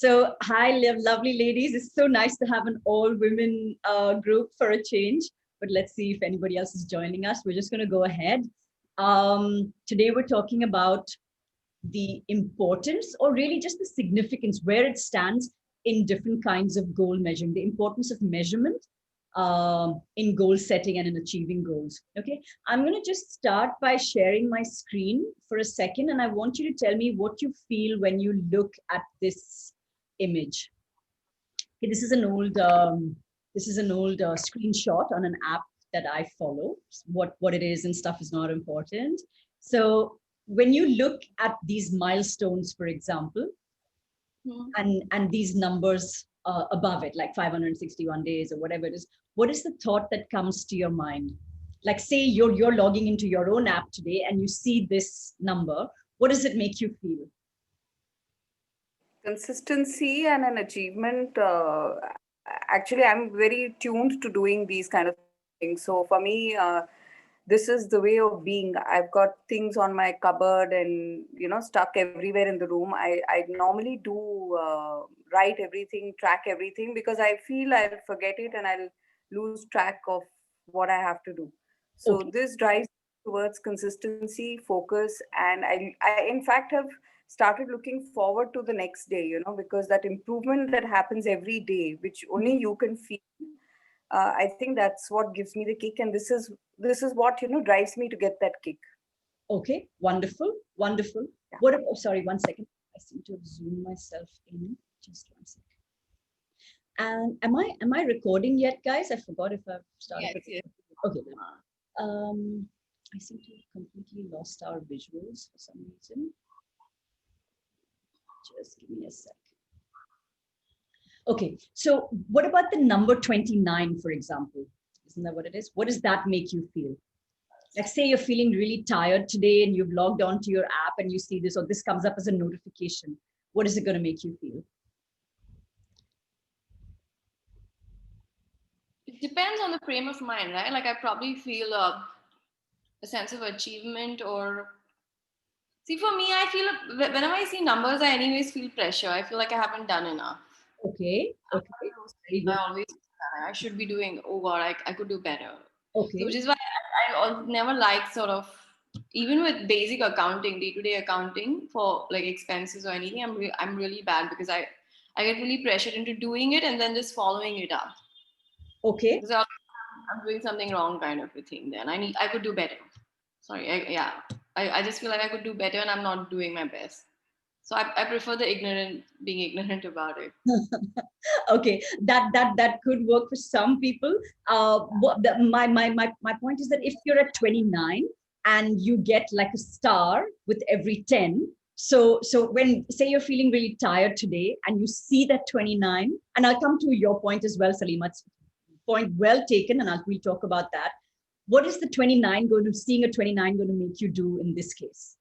So, hi, lovely ladies. It's so nice to have an all-women group for a change. But let's see if anybody else is joining us. We're just going to go ahead. Today, we're talking about the importance, or really just the significance, where it stands in different kinds of goal measuring, the importance of measurement in goal setting and in achieving goals. Okay, I'm going to just start by sharing my screen for a second, and I want you to tell me what you feel when you look at this image. Okay, this is an old screenshot on an app that I follow. What it is and stuff is not important. So when you look at these milestones, for example, and these numbers above it, like 561 days or whatever it is, what is the thought that comes to your mind? Like, say you're logging into your own app today and you see this number. What does it make you feel? Consistency and an achievement. Actually, I'm very tuned to doing these kind of things. So for me, this is the way of being. I've got things on my cupboard and stuck everywhere in the room. I normally do write everything, track everything, because I feel I'll forget it and I'll lose track of what I have to do. So Okay. this drives towards consistency, focus, and I in fact have started looking forward to the next day, because that improvement that happens every day, which only you can feel, I think that's what gives me the kick, and this is what drives me to get that kick. Okay, wonderful, wonderful. Yeah. What? Oh, sorry, 1 second. I seem to have zoomed myself in. Just 1 second. And am I recording yet, guys? I forgot if I've started. Yes. Okay. I seem to have completely lost our visuals for some reason. Just give me a sec. Okay, so what about the number 29, for example? Isn't that what it is? What does that make you feel? Like, say you're feeling really tired today and you've logged onto your app and you see this, or this comes up as a notification. What is it going to make you feel? It depends on the frame of mind, right? Like, I probably feel a sense of achievement, or see, for me, I feel whenever I see numbers, I anyways feel pressure. I feel like I haven't done enough. Okay. I always I should be doing, oh God, I could do better. Okay. So which is why I never like sort of, even with basic accounting, day-to-day accounting for like expenses or anything, I'm really bad, because I get really pressured into doing it and then just following it up. Okay. Because I'm doing something wrong, kind of a thing. Then I could do better. Sorry, I just feel like I could do better and I'm not doing my best. So I prefer being ignorant about it. Okay, that could work for some people. My point is that if you're at 29 and you get like a star with every 10, so when, say, you're feeling really tired today and you see that 29, and I'll come to your point as well, Salima. It's point well taken, and we'll talk about that. What is the 29 going to, seeing a 29 going to make you do in this case?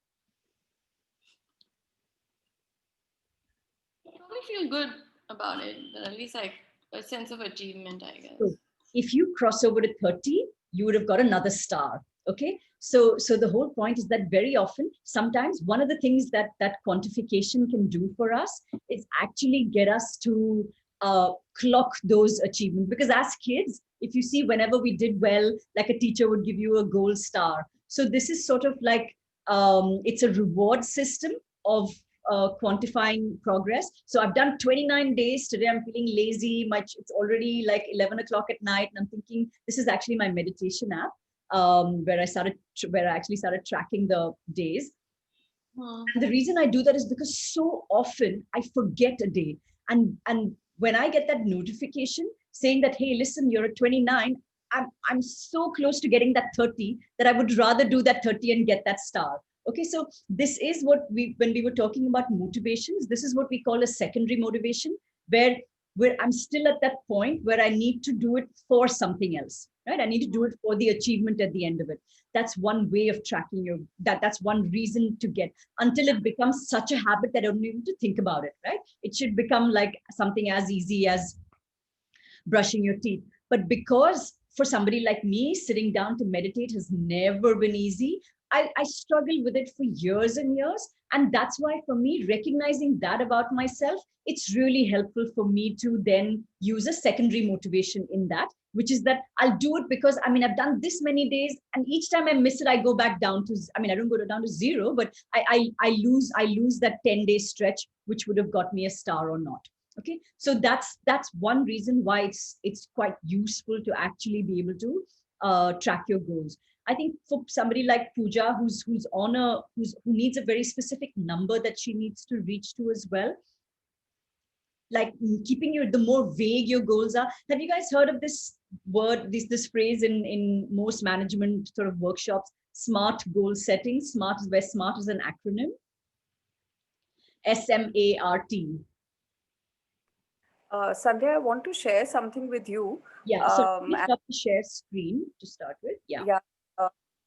I probably feel good about it, but at least like a sense of achievement, I guess. So if you cross over to 30, you would have got another star. Okay, so the whole point is that very often, sometimes one of the things that quantification can do for us is actually get us to clock those achievements. Because as kids, if you see, whenever we did well, like a teacher would give you a gold star. So this is sort of like, it's a reward system of quantifying progress. So I've done 29 days. Today I'm feeling lazy. It's already like 11 o'clock at night, and I'm thinking this is actually my meditation app, where I actually started tracking the days. And the reason I do that is because so often I forget a day, and when I get that notification saying that, hey, listen, you're at 29, I'm so close to getting that 30 that I would rather do that 30 and get that star. Okay, so this is what when we were talking about motivations, this is what we call a secondary motivation, where I'm still at that point where I need to do it for something else, right? I need to do it for the achievement at the end of it. That's one way of tracking that's one reason to get, until it becomes such a habit that I don't need to think about it, right? It should become like something as easy as brushing your teeth. But because for somebody like me, sitting down to meditate has never been easy, I struggled with it for years and years. And that's why for me, recognizing that about myself, it's really helpful for me to then use a secondary motivation in that, which is that I'll do it because, I mean, I've done this many days, and each time I miss it, I go back down to, I mean, I don't go down to zero, but I lose that 10-day stretch, which would have got me a star or not. Okay, so that's one reason why it's quite useful to actually be able to track your goals. I think for somebody like Pooja, who needs a very specific number that she needs to reach to as well, like keeping the more vague your goals are. Have you guys heard of this word, this phrase in most management sort of workshops? SMART goal setting. SMART is where SMART is an acronym. SMART. Sandhya, I want to share something with you. Yeah, so we have to share screen to start with. Yeah. Yeah.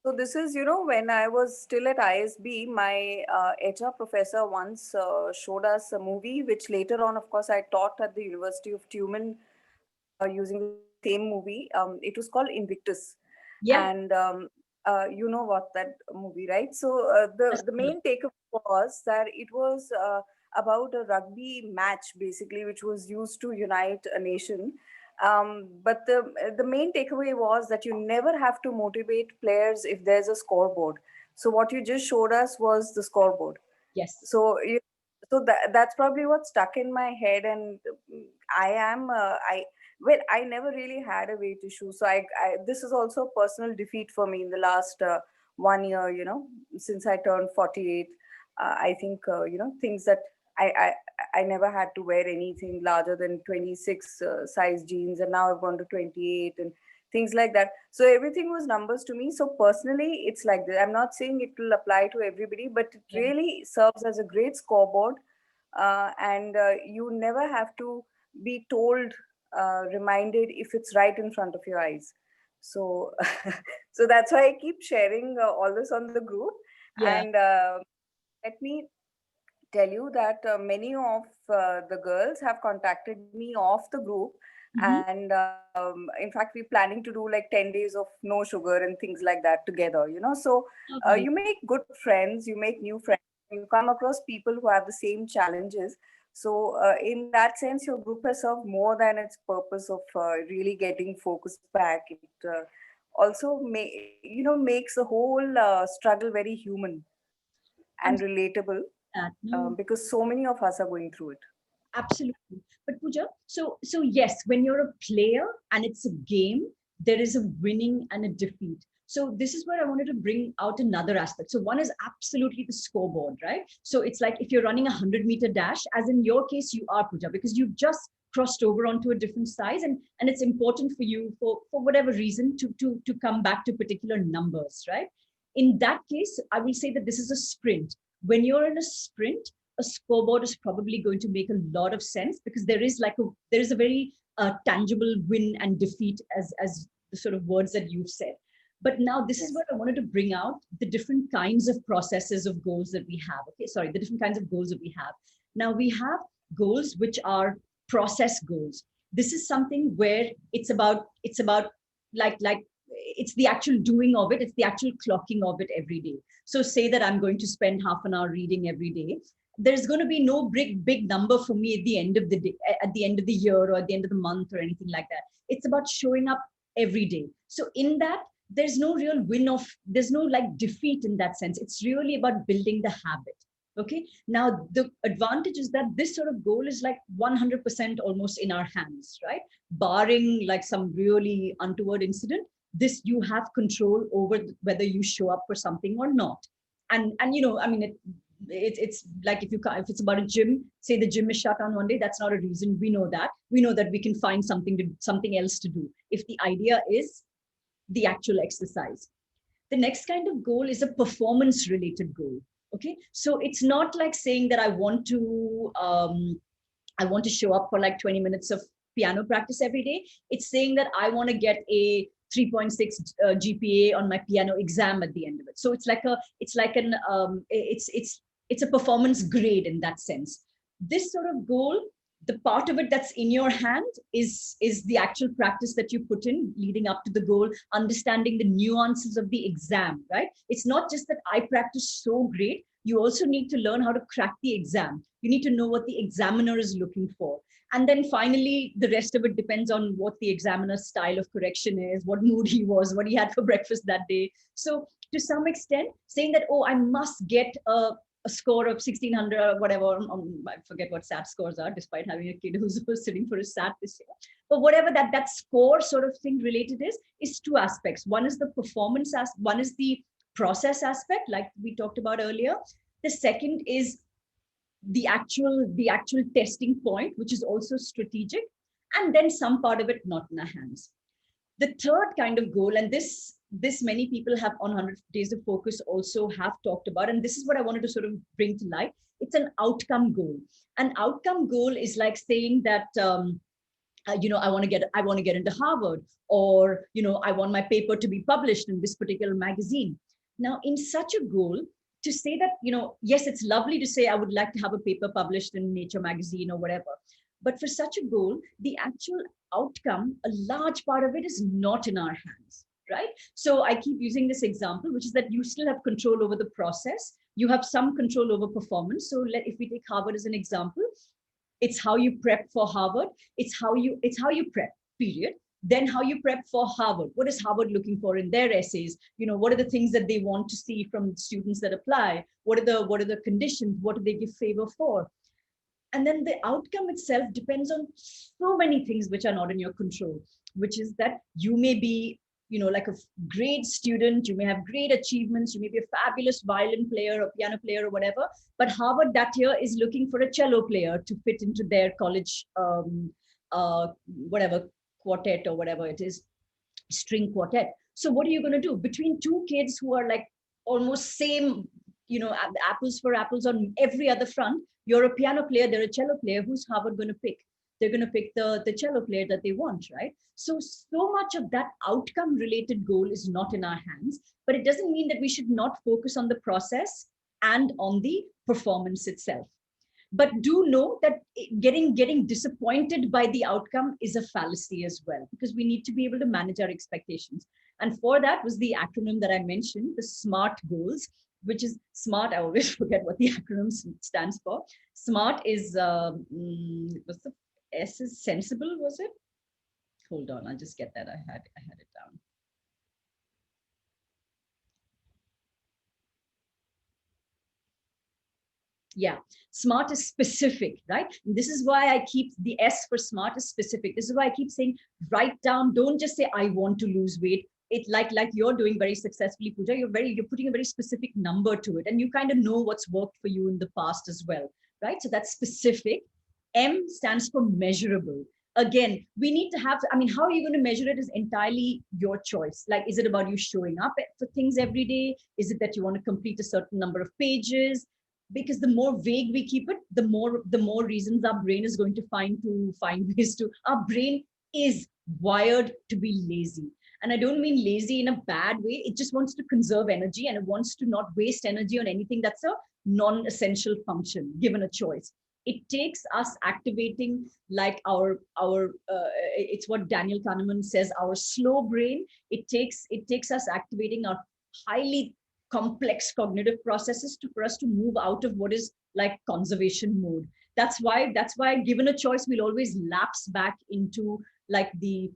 So this is, when I was still at ISB, my HR professor once showed us a movie, which later on, of course, I taught at the University of Tumen using the same movie. It was called Invictus. Yeah. And you know what that movie, right? So the main takeaway was that it was about a rugby match, basically, which was used to unite a nation. But the main takeaway was that you never have to motivate players if there's a scoreboard. So what you just showed us was the scoreboard. Yes. So that's probably what stuck in my head, and I never really had a weight issue. So this is also a personal defeat for me in the last 1 year. Since I turned 48, I think things that I never had to wear anything larger than 26 size jeans, and now I've gone to 28 and things like that. So everything was numbers to me. So personally, it's like that. I'm not saying it will apply to everybody, but it really serves as a great scoreboard. And you never have to be told, reminded if it's right in front of your eyes. So, so that's why I keep sharing all this on the group. Yeah. And let me tell you that many of the girls have contacted me off the group. And in fact, we're planning to do like 10 days of no sugar and things like that together, so you make good friends, you make new friends, you come across people who have the same challenges. So in that sense, your group has served more than its purpose of really getting focus back. It also makes the whole struggle very human and relatable, because so many of us are going through it. Absolutely. But Pooja, so yes, when you're a player and it's a game, there is a winning and a defeat. So this is where I wanted to bring out another aspect. So one is absolutely the scoreboard, right? So it's like if you're running a 100-meter dash, as in your case, you are, Pooja, because you've just crossed over onto a different size, and it's important for you for whatever reason to come back to particular numbers, right? In that case, I will say that this is a sprint. When you're in a sprint, a scoreboard is probably going to make a lot of sense, because there is a very tangible win and defeat as the sort of words that you've said. But now this is what I wanted to bring out, the different kinds of processes of goals that we have. Okay, sorry, the different kinds of goals that we have. Now we have goals which are process goals. This is something where it's about like it's the actual doing of it. It's the actual clocking of it every day. So say that I'm going to spend half an hour reading every day. There's going to be no big number for me at the end of the day, at the end of the year, or at the end of the month, or anything like that. It's about showing up every day. So in that, there's no real there's no like defeat in that sense. It's really about building the habit. Okay. Now the advantage is that this sort of goal is like 100% almost in our hands, right? Barring like some really untoward incident, this you have control over whether you show up for something or not. And I mean, it's like if it's about a gym, say the gym is shut on one day, that's not a reason. We know that we can find something else to do if the idea is the actual exercise. The next kind of goal is a performance related goal. Okay, so it's not like saying that I want to show up for like 20 minutes of piano practice every day. It's saying that I want to get a 3.6 GPA on my piano exam at the end of it. So it's a performance grade in that sense. This sort of goal, the part of it that's in your hand is the actual practice that you put in leading up to the goal, understanding the nuances of the exam, right? It's not just that I practice so great. You also need to learn how to crack the exam. You need to know what the examiner is looking for. And then finally, the rest of it depends on what the examiner's style of correction is, what mood he was, what he had for breakfast that day. So to some extent, saying that, oh, I must get a score of 1600 or whatever, I forget what SAT scores are, despite having a kid who's sitting for a SAT this year. But whatever that score sort of thing related is two aspects. One is the performance, one is the process aspect, like we talked about earlier. The second is the actual testing point, which is also strategic, and then some part of it not in our hands. The third kind of goal, and this many people have on 100 Days of Focus also have talked about, and this is what I wanted to sort of bring to light. It's an outcome goal. An outcome goal is like saying that, I want to get into Harvard, or, I want my paper to be published in this particular magazine. Now, in such a goal, to say that, yes, it's lovely to say, I would like to have a paper published in Nature magazine or whatever. But for such a goal, the actual outcome, a large part of it is not in our hands, right? So I keep using this example, which is that you still have control over the process. You have some control over performance. So if we take Harvard as an example, it's how you prep for Harvard. It's how you prep, period. Then how you prep for Harvard. What is Harvard looking for in their essays? What are the things that they want to see from students that apply? What are the conditions? What do they give favor for? And then the outcome itself depends on so many things which are not in your control, which is that you may be, like a great student, you may have great achievements, you may be a fabulous violin player or piano player or whatever, but Harvard that year is looking for a cello player to fit into their college, whatever, quartet or whatever it is, string quartet. So what are you going to do between two kids who are like almost same, apples for apples on every other front? You're a piano player, they're a cello player. Who's Harvard going to pick? They're going to pick the cello player that they want, right? So much of that outcome related goal is not in our hands, but it doesn't mean that we should not focus on the process and on the performance itself. But do know that getting disappointed by the outcome is a fallacy as well, because we need to be able to manage our expectations. And for that was the acronym that I mentioned, the SMART goals, which is SMART. I always forget what the acronym stands for. SMART is, what's the S is sensible, was it? Hold on, I'll just get that. I had it down. Yeah, SMART is specific, right? And this is why I keep the S for SMART is specific. This is why I keep saying, write down, don't just say, I want to lose weight. It like you're doing very successfully, Pooja, you're putting a very specific number to it. And you kind of know what's worked for you in the past as well, right? So that's specific. M stands for measurable. Again, we need to have, how are you going to measure it is entirely your choice. Like, is it about you showing up for things every day? Is it that you want to complete a certain number of pages? Because the more vague we keep it, the more reasons our brain is going to find ways to. Our brain is wired to be lazy. And I don't mean lazy in a bad way. It just wants to conserve energy, and it wants to not waste energy on anything that's a non-essential function, given a choice. It takes us activating like it's what Daniel Kahneman says, our slow brain. It takes us activating our highly complex cognitive processes for us to move out of what is like conservation mode. That's why given a choice, we'll always lapse back into like the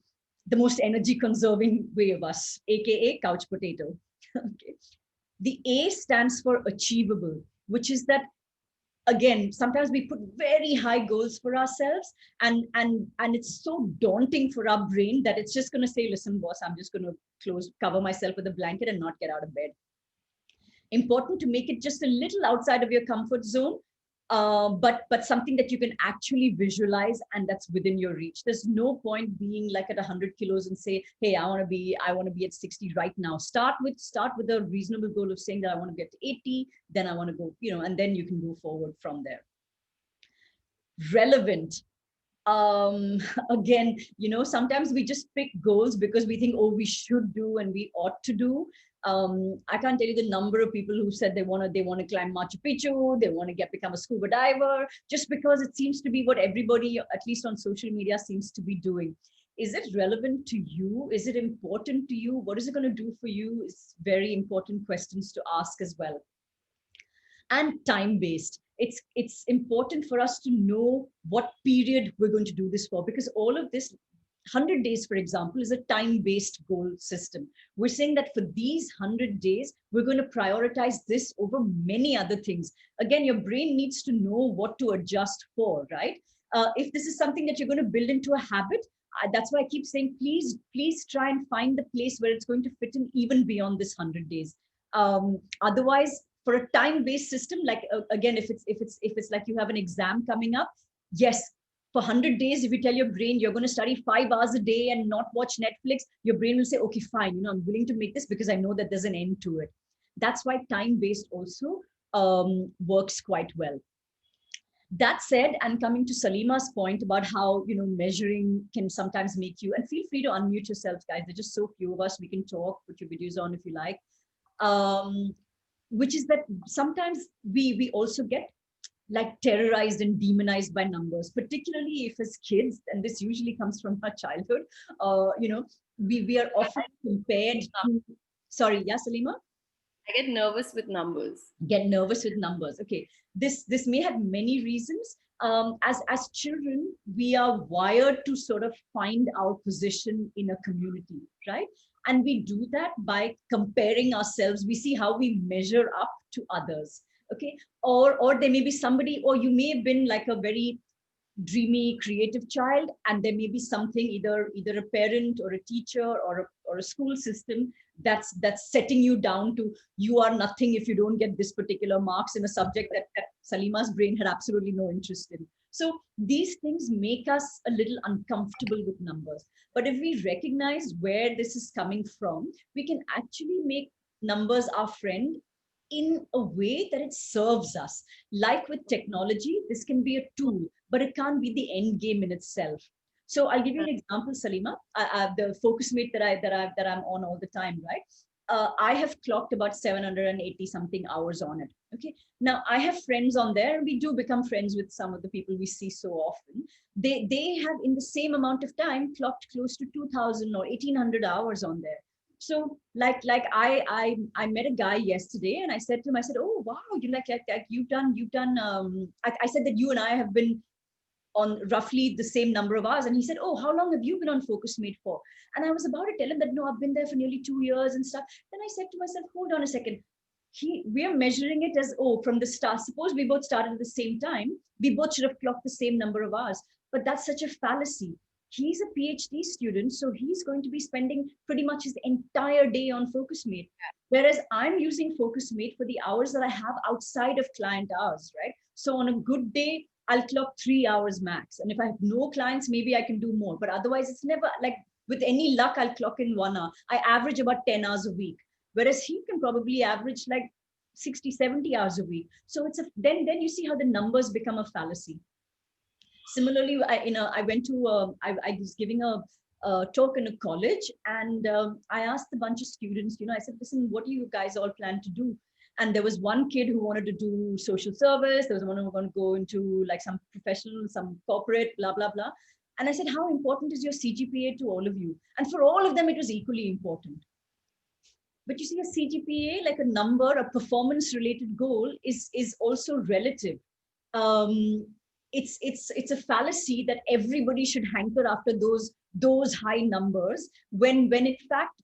most energy conserving way of us, aka couch potato. Okay. The A stands for achievable, which is that, again, sometimes we put very high goals for ourselves, and it's so daunting for our brain that it's just going to say, listen, boss, I'm just going to cover myself with a blanket and not get out of bed. Important to make it just a little outside of your comfort zone, but something that you can actually visualize and that's within your reach. There's no point being like at 100 kilos and say, hey, I want to be at 60 right now. Start with a reasonable goal of saying that I want to get to 80, then I want to go, and then you can go forward from there. Relevant. Again, sometimes we just pick goals because we think, oh, we should do and we ought to do. I can't tell you the number of people who said they want to climb Machu Picchu, they want to become a scuba diver, just because it seems to be what everybody, at least on social media, seems to be doing. Is it relevant to you? Is it important to you? What is it going to do for you? It's very important questions to ask as well. and time based. It's important for us to know what period we're going to do this for, because all of this 100 days, for example, is a time-based goal system. We're saying that for these 100 days, we're going to prioritize this over many other things. Again, your brain needs to know what to adjust for, right? If this is something that you're going to build into a habit, that's why I keep saying, please try and find the place where it's going to fit in even beyond this 100 days. Otherwise, for a time-based system, like again, if it's like you have an exam coming up, yes, for 100 days, if you tell your brain you're going to study 5 hours a day and not watch Netflix, your brain will say, okay, fine, I'm willing to make this because I know that there's an end to it. That's why time-based also works quite well. That said, and coming to Salima's point about how, measuring can sometimes make you, and feel free to unmute yourselves, guys. There's just so few of us. We can talk, put your videos on if you like. Which is that sometimes we also get like terrorized and demonized by numbers, particularly if as kids, and this usually comes from our childhood, we are often compared to, sorry, yeah, Salima? I get nervous with numbers. Get nervous with numbers. Okay, this may have many reasons. As children, we are wired to sort of find our position in a community, right? And we do that by comparing ourselves. We see how we measure up to others. Okay, or there may be somebody, or you may have been like a very dreamy, creative child, and there may be something, either a parent or a teacher or a school system that's setting you down to, you are nothing if you don't get this particular marks in a subject that Salima's brain had absolutely no interest in. So these things make us a little uncomfortable with numbers. But if we recognize where this is coming from, we can actually make numbers our friend in a way that it serves us. Like with technology, this can be a tool, but it can't be the end game in itself. So I'll give you an example, Salima. The FocusMate that I'm on all the time, right? I have clocked about 780 something hours on it. Okay. Now I have friends on there, and we do become friends with some of the people we see so often. They have in the same amount of time clocked close to 2000 or 1800 hours on there. So like I met a guy yesterday, and I said to him, I said, oh wow, you like you've done I said that you and I have been on roughly the same number of hours. And he said, oh, how long have you been on FocusMate for? And I was about to tell him that, no, I've been there for nearly 2 years and stuff. Then I said to myself, hold on a second. We are measuring it as, oh, from the start. Suppose we both started at the same time. We both should have clocked the same number of hours. But that's such a fallacy. He's a PhD student, so he's going to be spending pretty much his entire day on FocusMate. Whereas I'm using FocusMate for the hours that I have outside of client hours, right? So on a good day, I'll clock 3 hours max. And if I have no clients, maybe I can do more. But otherwise, it's never like, with any luck, I'll clock in 1 hour. I average about 10 hours a week. Whereas he can probably average like 60, 70 hours a week. So then you see how the numbers become a fallacy. Similarly, I went to, I was giving a talk in a college, and I asked a bunch of students, I said, listen, what do you guys all plan to do? And there was one kid who wanted to do social service. There was one who was going to go into like some professional, some corporate, blah, blah, blah. And I said, how important is your CGPA to all of you? And for all of them, it was equally important. But you see, a CGPA, like a number, a performance-related goal, is also relative. It's a fallacy that everybody should hanker after those high numbers, when in fact,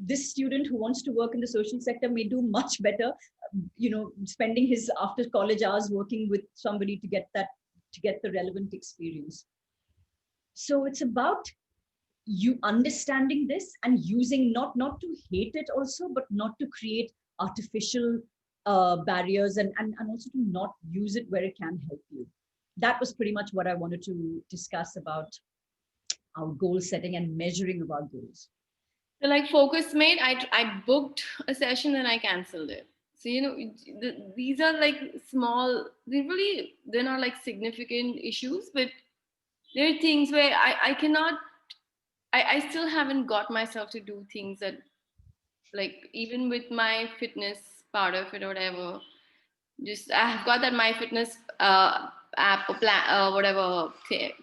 this student who wants to work in the social sector may do much better, spending his after college hours working with somebody to get the relevant experience. So it's about you understanding this and using, not to hate it also, but not to create artificial barriers, and also to not use it where it can help you. That was pretty much what I wanted to discuss about our goal setting and measuring of our goals. So like FocusMate, I booked a session and I canceled it. So, these are like small, they're not like significant issues, but there are things where I cannot, I still haven't got myself to do things that, like, even with my fitness part of it or whatever, just I've got that My Fitness app or plan, whatever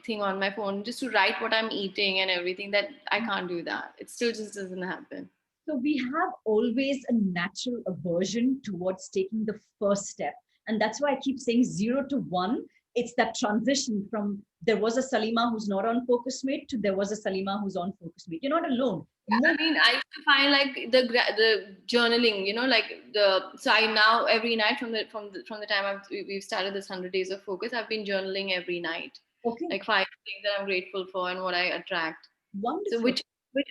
thing on my phone, just to write what I'm eating and everything, that I can't do that. It still just doesn't happen. So we have always a natural aversion towards taking the first step. And that's why I keep saying 0 to 1. It's that transition from there was a Salima who's not on FocusMate to there was a Salima who's on FocusMate. You're not alone. I mean, I used to find like the journaling, so I now every night from the time we've started this 100 days of focus, I've been journaling every night, Okay. like 5 things that I'm grateful for and what I attract. Wonderful. So which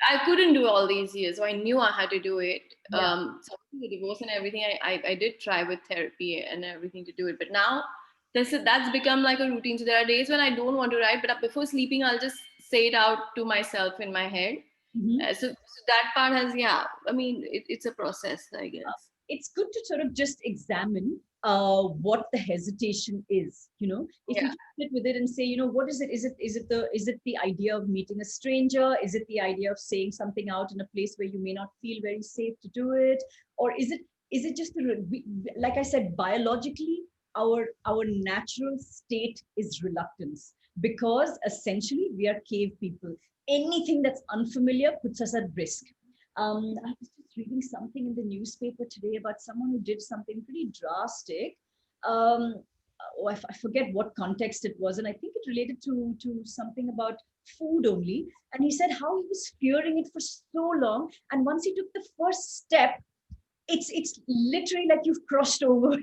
I couldn't do all these years, so I knew I had to do it. Yeah. So the divorce and everything, I did try with therapy and everything to do it, but now that's become like a routine. So there are days when I don't want to write, but before sleeping, I'll just say it out to myself in my head. So that part has, I mean, it's a process, I guess. It's good to sort of just examine what the hesitation is. If you sit with it and say, what is it? Is it the idea of meeting a stranger? Is it the idea of saying something out in a place where you may not feel very safe to do it? Or is it just like I said, biologically, our natural state is reluctance, because essentially we are cave people. Anything that's unfamiliar puts us at risk. I was just reading something in the newspaper today about someone who did something pretty drastic. I forget what context it was, and I think it related to something about food only. And he said how he was fearing it for so long, and once he took the first step, it's literally like you've crossed over.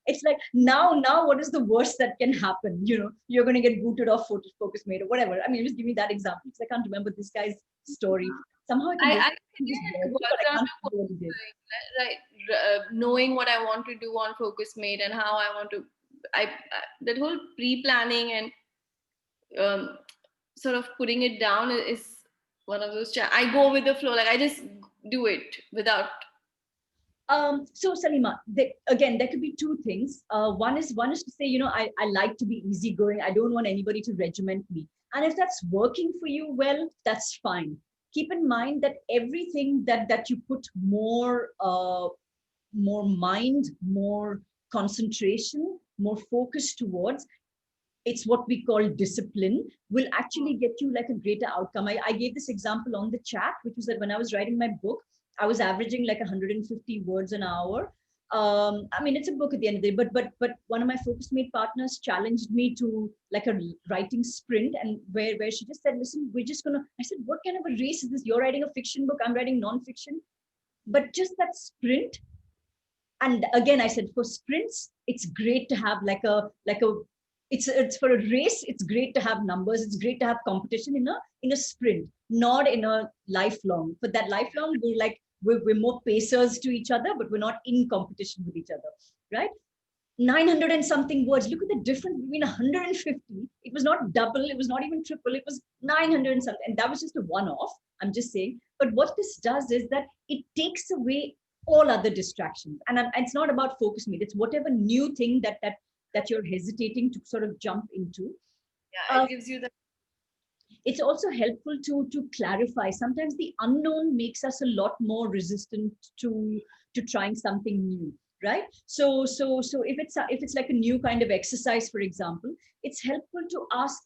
It's like now what is the worst that can happen? You're going to get booted off FocusMate or whatever. I mean, just give me that example because I can't remember this guy's story. Somehow I knowing what I want to do on FocusMate and how I want to, that whole pre-planning and sort of putting it down is one of those. I go with the flow, like I just do it without. So Salima, there could be two things. One is to say, I like to be easygoing. I don't want anybody to regiment me. And if that's working for you, well, that's fine. Keep in mind that everything that you put more mind, more concentration, more focus towards, it's what we call discipline, will actually get you like a greater outcome. I gave this example on the chat, which was that when I was writing my book, I was averaging like 150 words an hour. I mean, it's a book at the end of the day, but one of my FocusMate partners challenged me to like a writing sprint, and where she just said, listen, I said, what kind of a race is this? You're writing a fiction book, I'm writing non-fiction. But just that sprint. And again, I said, for sprints, it's great to have it's for a race, it's great to have numbers, it's great to have competition in a sprint, not in a lifelong. But that lifelong, we're more pacers to each other, but we're not in competition with each other, right? 900 and something words. Look at the difference between 150. It was not double, it was not even triple, it was 900 and something. And that was just a one-off, I'm just saying. But what this does is that it takes away all other distractions. And it's not about FocusMate, it's whatever new thing that you're hesitating to sort of jump into. Yeah, it gives you the. It's also helpful to clarify. Sometimes the unknown makes us a lot more resistant to trying something new, right? So if it's like a new kind of exercise, for example, it's helpful to ask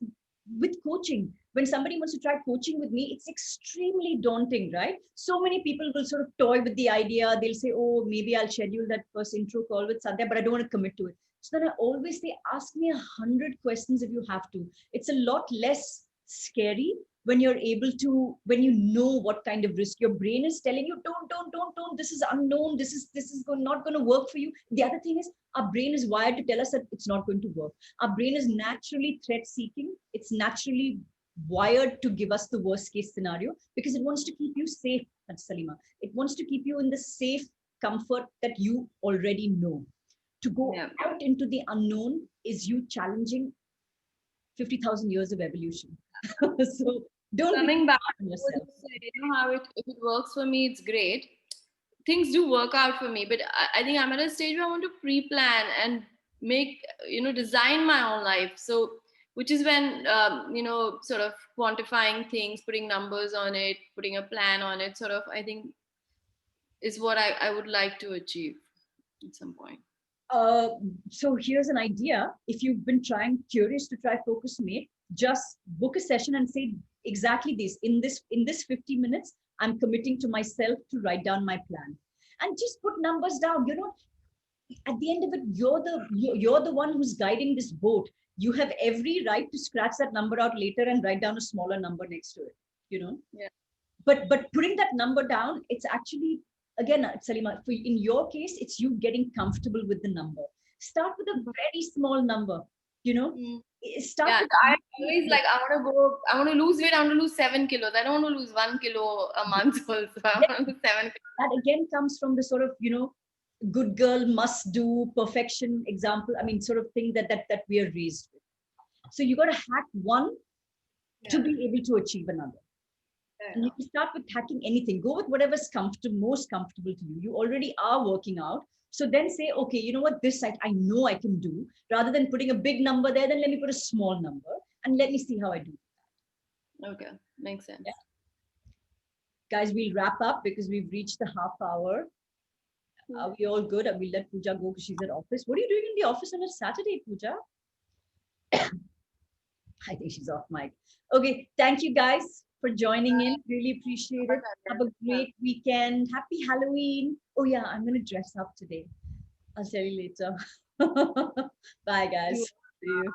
with coaching. When somebody wants to try coaching with me, it's extremely daunting, right? So many people will sort of toy with the idea. They'll say, oh, maybe I'll schedule that first intro call with Sandhya, but I don't want to commit to it. So then I always say, ask me 100 questions if you have to. It's a lot less scary when you're able to, when you know what kind of risk your brain is telling you, don't, this is unknown, this is not going to work for you. The other thing is, our brain is wired to tell us that it's not going to work. Our brain is naturally threat seeking. It's naturally wired to give us the worst case scenario because it wants to keep you safe, Salima. It wants to keep you in the safe comfort that you already know. To go out into the unknown is you challenging 50,000 years of evolution. So don't coming back to yourself. How if it works for me, it's great. Things do work out for me, but I think I'm at a stage where I want to pre-plan and make, design my own life. So, which is when, sort of quantifying things, putting numbers on it, putting a plan on it, sort of, I think is what I would like to achieve at some point. So here's an idea. If you've been curious to try FocusMate, just book a session and say exactly this. In this 50 minutes, I'm committing to myself to write down my plan. And just put numbers down. at the end of it, you're the one who's guiding this boat. You have every right to scratch that number out later and write down a smaller number next to it, you know. Yeah. But putting that number down, it's actually, again, Salima, in your case, it's you getting comfortable with the number. Start with a very small number, you know. Start Yeah, with I always like, I want to lose weight, I want to lose 7 kilos. I don't want to lose 1 kilo a month also. I want to lose 7 kilos. that again comes from the sort of, you know, good girl must do perfection example. I mean, sort of thing that we are raised with. So you got to hack one to be able to achieve another. And you can start with hacking anything. Go with whatever's most comfortable to you. You already are working out. So then say, okay, you know what, this I know I can do. Rather than putting a big number there, then let me put a small number and let me see how I do. Okay, makes sense. Yeah. Guys, we'll wrap up because we've reached the half hour. Are we all good? We'll let Pooja go because she's at office. What are you doing in the office on a Saturday, Pooja? I think she's off mic. Okay, thank you guys for joining in. Really appreciate it. Have a great weekend. Happy Halloween. Oh yeah, I'm going to dress up today. I'll tell you later. Bye guys. See you.